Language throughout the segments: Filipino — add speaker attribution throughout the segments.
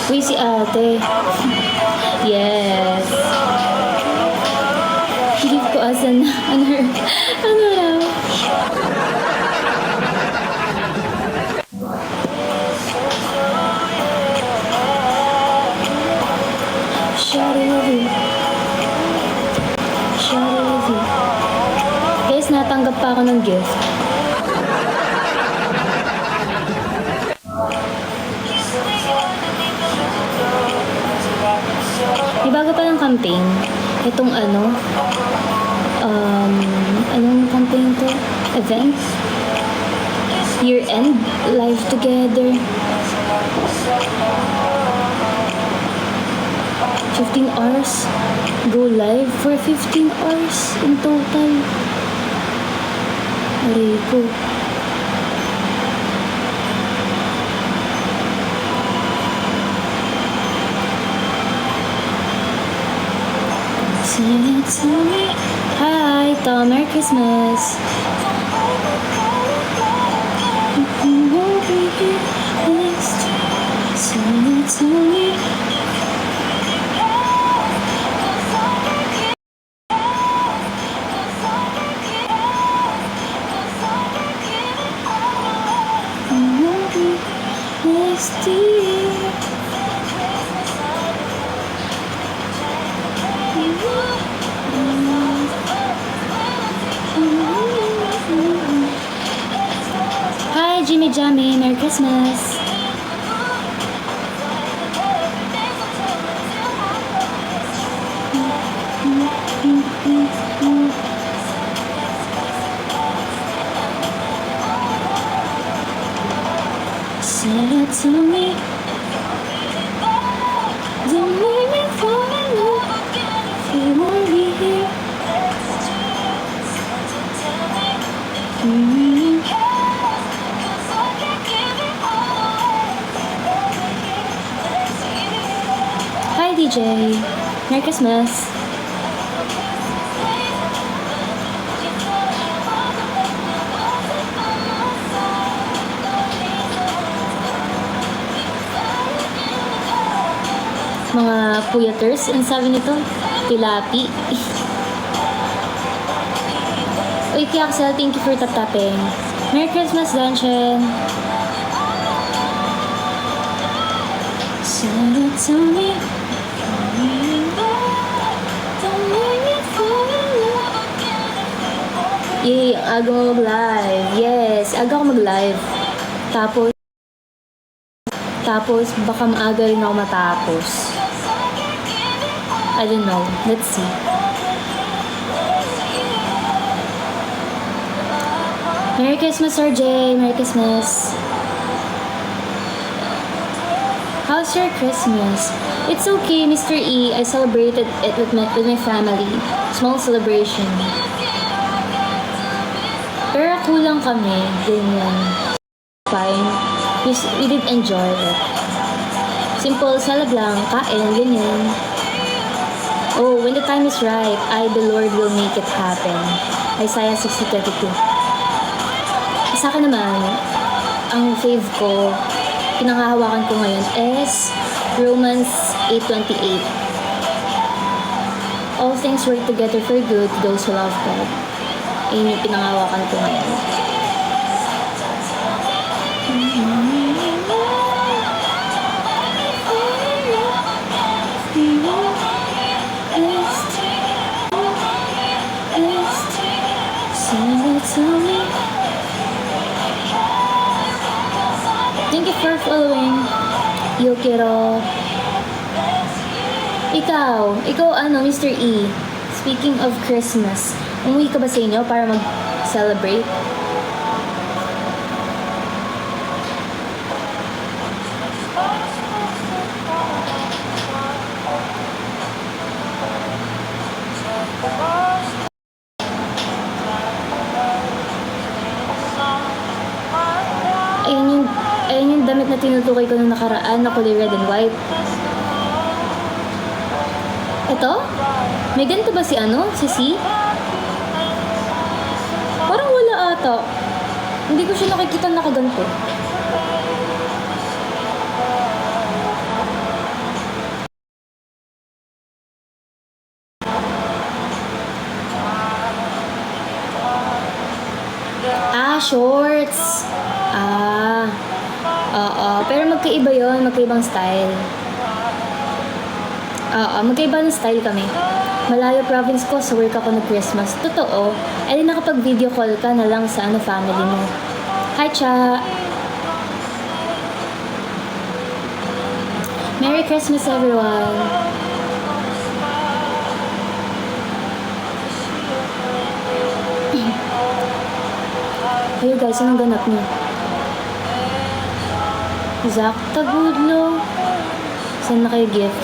Speaker 1: Uy, si ate. Yes. Believe ko as an her. Ano raw? Shawty love you. Shawty love you. Guys, natanggap pa ako ng gift. May bago pa ng campaign. Itong ano, anong campaign to? Event? Year-end? Live together? 15 hours? Go live for 15 hours in total. Aray ko. Sing it to me. Hi, Tom. Merry Christmas. You won't be here next. Sing it to me. You won't be next year. Hi, Jimmy Jammy. Merry Christmas. Say it to me. Don't make me fall in love if you won't be here. Hi, DJ. Merry Christmas. Mga puyaters, ang sabi nito, tilapi. Uy, Kiaxel, thank you for tap-tapping. Merry Christmas, Danshin. Send it to me. Yay, aga ko mag-live. Yes, aga ko mag-live. Tapos, baka maaga rin ako matapos. I don't know. Let's see. Merry Christmas, RJ. Merry Christmas. How's your Christmas? It's okay, Mr. E. I celebrated it with my family. Small celebration. Pero kulang kami. Ganyan. Fine. We did enjoy it. Simple, salad lang, kain, ganyan. Oh, when the time is right, the Lord will make it happen. Isaiah 60:22. Sa akin naman, ang fave ko, pinanghahawakan ko ngayon is Romans 8:28. All things work together for good to those who love God. Yun yung pinanghahawakan ko ngayon. Thank you for following, Yokiro. Ikaw ano, Mr. E, speaking of Christmas, umuwi ka ba sa inyo para mag-celebrate? damit na tinutukoy ko nung nakaraan na kulay red and white. Ito? May ganito ba si Si C? Parang wala ata. Hindi ko siya nakikita nakaganto. Shorts. Oo. Pero magkaiba yon, magkaibang style. Magkaiba ng style kami. Malayo province ko, so work ako ng Christmas. Totoo. Eh, nakapag-video call ka na lang sa family mo. Hi, Cha. Merry Christmas, everyone. Kayo guys, anong ganap niyo? Zach Tabudlo. Saan na kayo gift?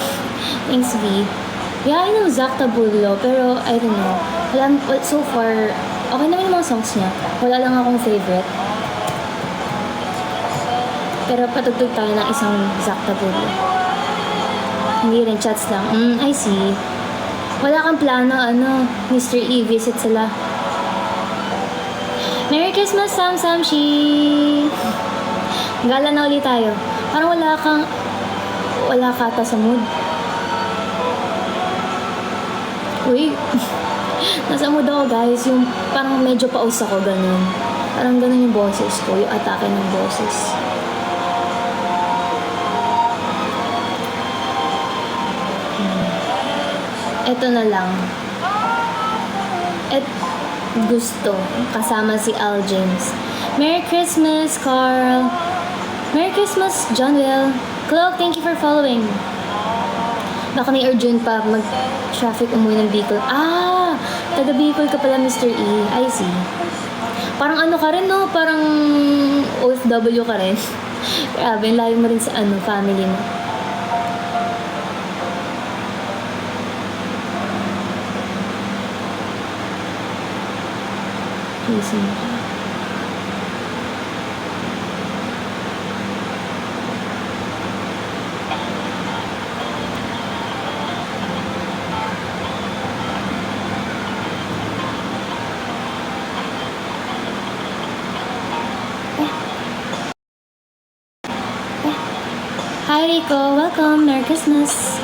Speaker 1: Thanks, V. Yeah, I know Zach Tabudlo, pero I don't know. So far, okay naman yung mga songs niya. Wala lang akong favorite. Pero patugtog tayo ng isang Zach Tabudlo. Hindi rin, chats lang. I see. Wala kang plano, Mr. E, visit sila. Merry Christmas, Sam Samshi! Gala na ulit tayo. Parang wala ka ata sa mood. Uy, nasa mood ako guys. Yung parang medyo paus ako, ganun. Parang ganun yung boses ko, yung atake ng boses. Ito na lang. Gusto. Kasama si Al James. Merry Christmas, Carl. Merry Christmas, John Will. Clark, thank you for following. Baka ni Arjun pa mag-traffic umuwi ng Bicol. Taga Bicol ka pala, Mr. E. I see. Parang ka rin, no? Parang OFW ka rin. Grabe, layo mo rin sa family mo. Listen. Hi Rico, welcome. Merry Christmas.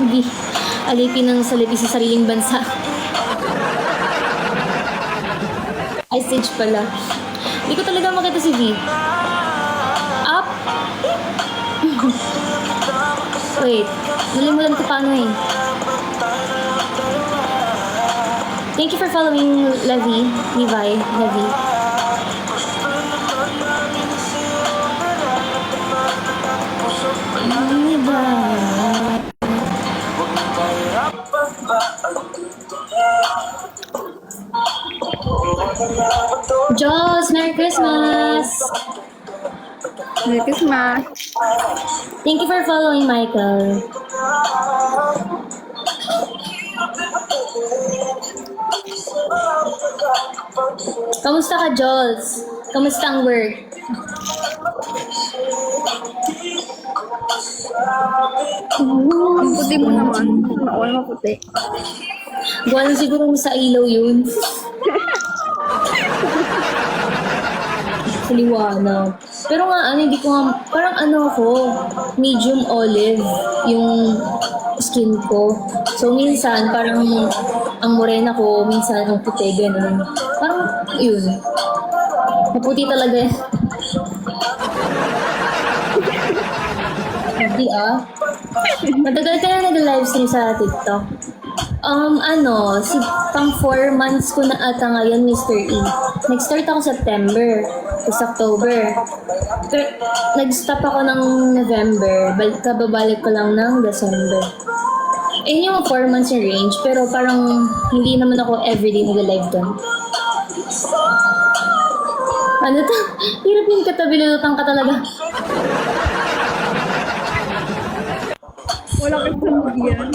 Speaker 1: Hindi. Alipin ng salipi sa sariling bansa. Ay, stage pala. Hindi ko talaga makita si V. Up! Wait. Nalimutan ko paano eh. Thank you for following Levi. Joss, Merry Christmas!
Speaker 2: Merry Christmas!
Speaker 1: Thank you for following, Michael. Kamusta ka, Joss? Kamusta ang work?
Speaker 2: Ang puti mo naman. Ako na maputi.
Speaker 1: Gawa lang siguro mo sa ilaw yun. Liwanag. Pero nga, hindi ko nga, parang ako, medium olive yung skin ko. So, minsan, parang ang morena ko, minsan ang puti, ganun. Parang, yun. Maputi talaga yan. Hindi Matagal ka na nag-livestream sa TikTok. Pang 4 months ko na ata ngayon, Mr. E. Nag-start ako September, tapos October. Pero, nag-stop ako ng November, kababalik ko lang ng December. Yung 4 months yung range, pero parang hindi naman ako everyday nag-live doon. Ano to? Hirap yung katabi, lulutang ka talaga.
Speaker 2: Wala kasi sa movie yan.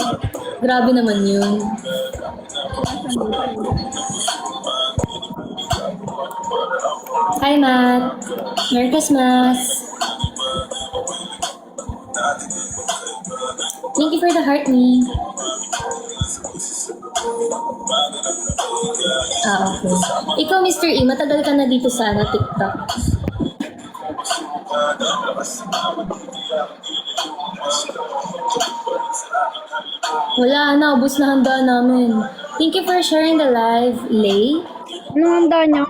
Speaker 1: Grabe naman yun. Hi, Matt. Merry Christmas. Thank you for the heart, me. Okay. Ikaw, Mr. E, matagal ka na dito sa TikTok. Wala na, ubus na handa namin. Thank you for sharing the live, Lay.
Speaker 2: Anong handa niyo?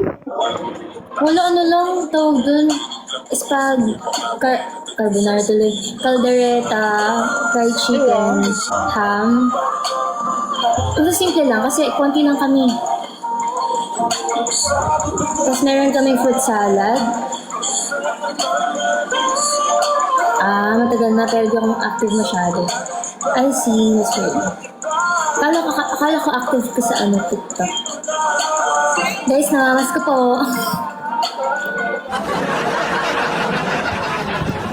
Speaker 1: Wala, ano lang, tawag dun. Carbonara tuloy. Caldereta, fried chicken, ham. Ito simple lang kasi konti lang kami. Tapos meron kaming fruit salad. Matagal na pero di akong active masyado. I see, Mr. E. Akala ko active ka sa TikTok. Guys, namamas ko po.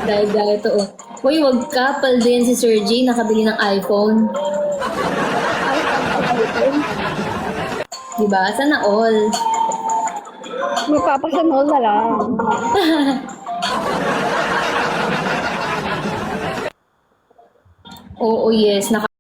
Speaker 1: Dahil ito oh. Uy, wag ka. Paldo yan si Sir J. Nakabili ng iPhone. Diba? Sana all.
Speaker 2: Magpapasanol na lang.
Speaker 1: Oo, yes.